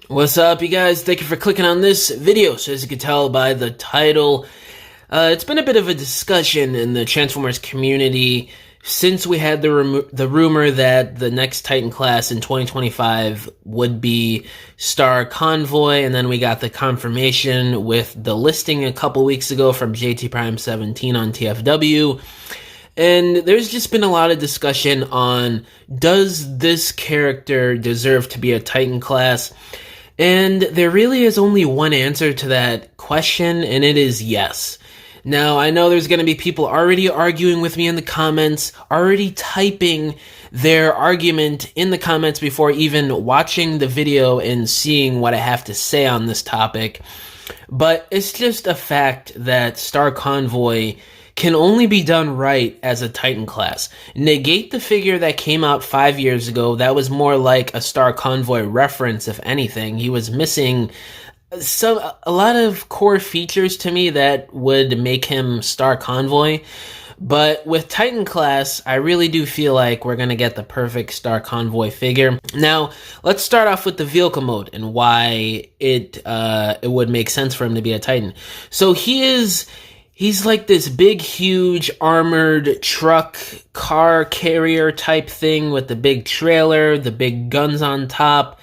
What's up, you guys? Thank you for clicking on this video. So as you can tell by the title, it's been a bit of a discussion in the Transformers community since we had the rumor that the next Titan class in 2025 would be Star Convoy, and then we got the confirmation with the listing a couple weeks ago from JT Prime 17 on TFW. And there's just been a lot of discussion on, does this character deserve to be a Titan class? And there really is only one answer to that question, and it is yes. Now, I know there's going to be people already arguing with me in the comments, already typing their argument in the comments before even watching the video and seeing what I have to say on this topic. But it's just a fact that Star Convoy can only be done right as a Titan class. Negate the figure that came out 5 years ago. That was more like a Star Convoy reference, if anything. He was missing a lot of core features to me that would make him Star Convoy. But with Titan class, I really do feel like we're going to get the perfect Star Convoy figure. Now, let's start off with the vehicle mode and why it would make sense for him to be a Titan. So he's like this big, huge, armored truck, car carrier type thing with the big trailer, the big guns on top.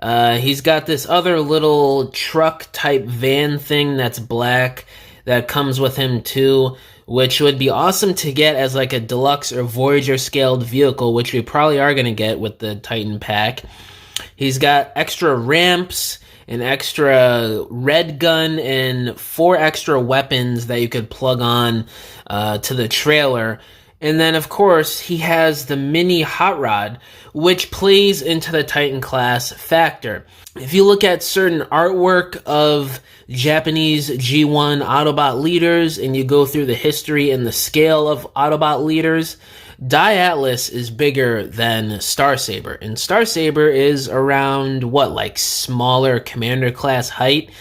He's got this other little truck type van thing that's black that comes with him too, which would be awesome to get as like a deluxe or Voyager scaled vehicle, which we probably are going to get with the Titan pack. He's got extra ramps, an extra red gun, and 4 extra weapons that you could plug on to the trailer. And then, of course, he has the mini hot rod, which plays into the Titan class factor. If you look at certain artwork of Japanese G1 Autobot leaders, and you go through the history and the scale of Autobot leaders, Atlas is bigger than Saber, and Saber is around, like smaller commander class height,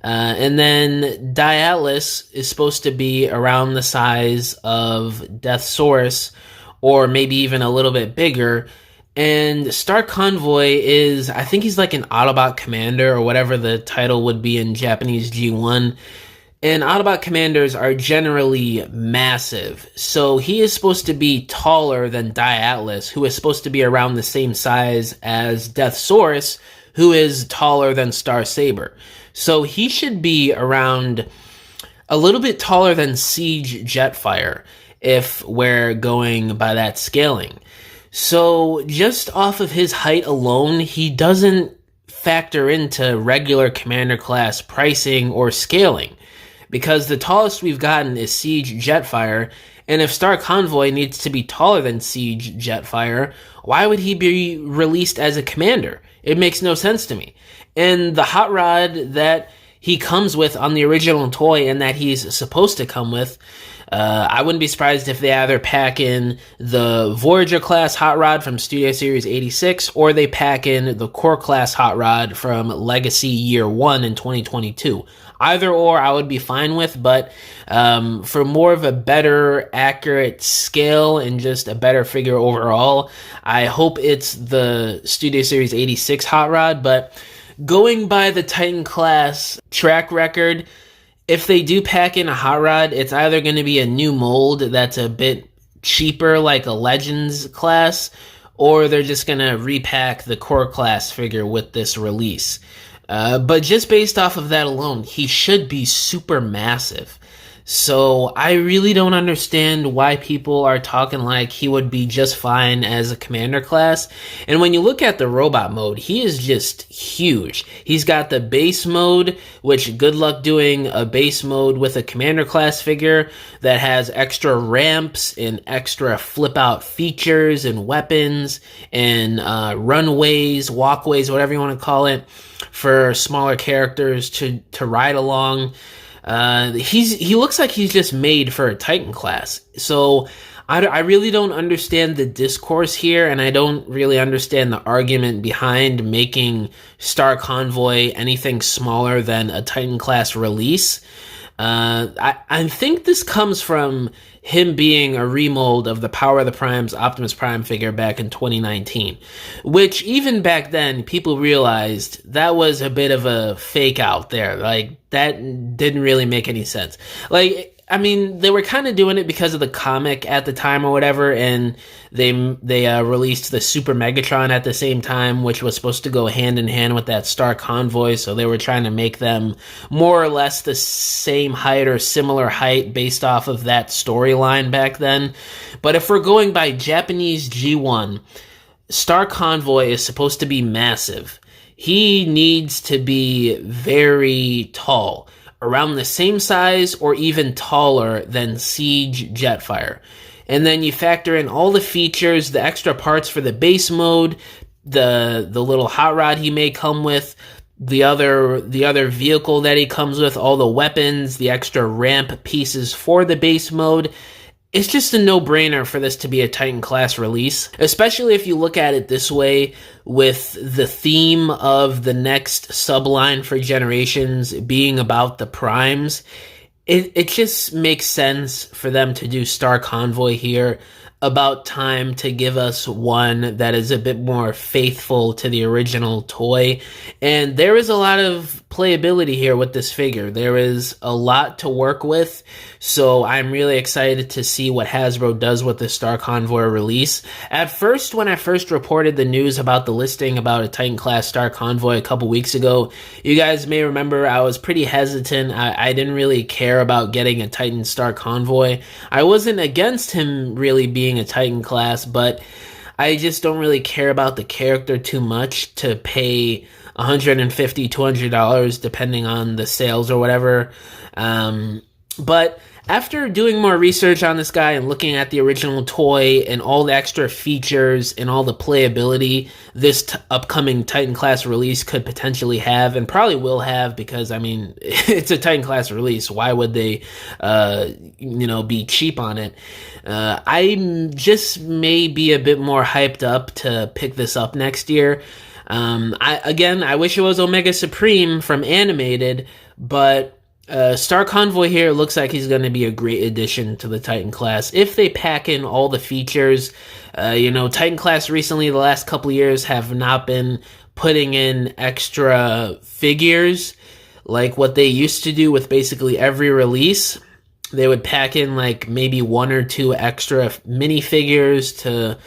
and then Atlas is supposed to be around the size of Deathsaurus, or maybe even a little bit bigger, and Star Convoy is, I think he's like an Autobot commander, or whatever the title would be in Japanese G1, and Autobot commanders are generally massive, so he is supposed to be taller than Atlas, who is supposed to be around the same size as Deathsaurus, who is taller than Saber. So he should be around a little bit taller than Siege Jetfire, if we're going by that scaling. So just off of his height alone, he doesn't factor into regular commander class pricing or scaling, because the tallest we've gotten is Siege Jetfire, and if Star Convoy needs to be taller than Siege Jetfire, why would he be released as a commander? It makes no sense to me. And the hot rod that he comes with on the original toy, and that he's supposed to come with, I wouldn't be surprised if they either pack in the Voyager class hot rod from Studio Series 86, or they pack in the core class hot rod from Legacy Year 1 in 2022. Either or I would be fine with, but for more of a better, accurate scale and just a better figure overall, I hope it's the Studio Series 86 hot rod. But going by the Titan class track record, if they do pack in a hot rod, it's either going to be a new mold that's a bit cheaper, like a Legends class, or they're just going to repack the core class figure with this release. But just based off of that alone, he should be super massive. So I really don't understand why people are talking like he would be just fine as a commander class. And when you look at the robot mode, he is just huge. He's got the base mode, which good luck doing a base mode with a commander class figure that has extra ramps and extra flip out features and weapons and runways, walkways, whatever you want to call it, for smaller characters to ride along. He looks like he's just made for a Titan class. So I really don't understand the discourse here, and I don't really understand the argument behind making Star Convoy anything smaller than a Titan class release. I think this comes from him being a remold of the Power of the Primes Optimus Prime figure back in 2019, which even back then people realized that was a bit of a fake out there. Like, that didn't really make any sense. Like, I mean, they were kind of doing it because of the comic at the time or whatever, and they released the Super Megatron at the same time, which was supposed to go hand in hand with that Star Convoy, so they were trying to make them more or less the same height or similar height based off of that storyline back then. But if we're going by Japanese G1, Star Convoy is supposed to be massive. He needs to be very tall, around the same size or even taller than Siege Jetfire. And then you factor in all the features, the extra parts for the base mode, the little hot rod he may come with, the other vehicle that he comes with, all the weapons, the extra ramp pieces for the base mode. It's just a no-brainer for this to be a Titan class release, especially if you look at it this way, with the theme of the next subline for Generations being about the Primes. It just makes sense for them to do Star Convoy here. About time to give us one that is a bit more faithful to the original toy. And there is a lot of playability here with this figure. There is a lot to work with, so I'm really excited to see what Hasbro does with the Star Convoy release. At first, when I first reported the news about the listing about a Titan class Star Convoy a couple weeks ago, you guys may remember I was pretty hesitant. I didn't really care about getting a Titan Star Convoy. I wasn't against him really being a Titan class, but I just don't really care about the character too much to pay $150, $200 depending on the sales or whatever. But after doing more research on this guy and looking at the original toy and all the extra features and all the playability this upcoming Titan class release could potentially have, and probably will have, because I mean, it's a Titan class release. Why would they, be cheap on it? I just may be a bit more hyped up to pick this up next year. I wish it was Omega Supreme from Animated, but Star Convoy here looks like he's going to be a great addition to the Titan class if they pack in all the features. Titan class recently, the last couple years, have not been putting in extra figures like what they used to do with basically every release. They would pack in like maybe one or two extra minifigures to,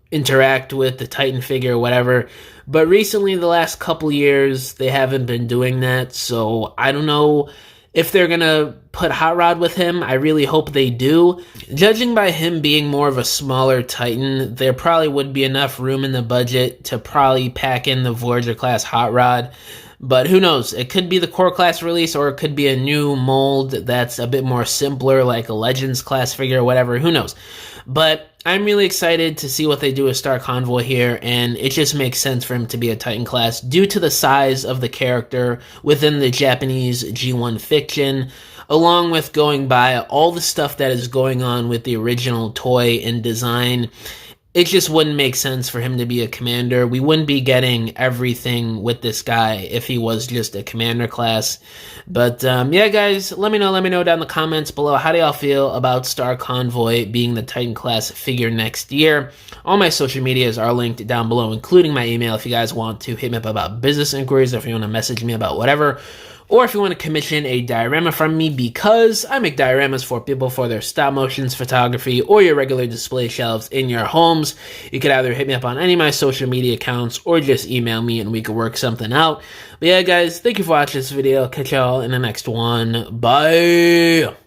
interact with the Titan figure or whatever. But recently, the last couple years, they haven't been doing that. So I don't know if they're going to put Hot Rod with him. I really hope they do. Judging by him being more of a smaller Titan, there probably would be enough room in the budget to probably pack in the Voyager class Hot Rod. But who knows? It could be the core class release, or it could be a new mold that's a bit more simpler, like a Legends class figure or whatever. Who knows? But I'm really excited to see what they do with Star Convoy here, and it just makes sense for him to be a Titan class due to the size of the character within the Japanese G1 fiction, along with going by all the stuff that is going on with the original toy and design. It just wouldn't make sense for him to be a commander. We wouldn't be getting everything with this guy if he was just a commander class. But yeah, guys, let me know down in the comments below. How do y'all feel about Star Convoy being the Titan class figure next year? All my social medias are linked down below, including my email if you guys want to hit me up about business inquiries, if you want to message me about whatever. Or if you want to commission a diorama from me, because I make dioramas for people for their stop motions, photography, or your regular display shelves in your homes. You could either hit me up on any of my social media accounts or just email me and we could work something out. But yeah, guys, thank you for watching this video. Catch y'all in the next one. Bye!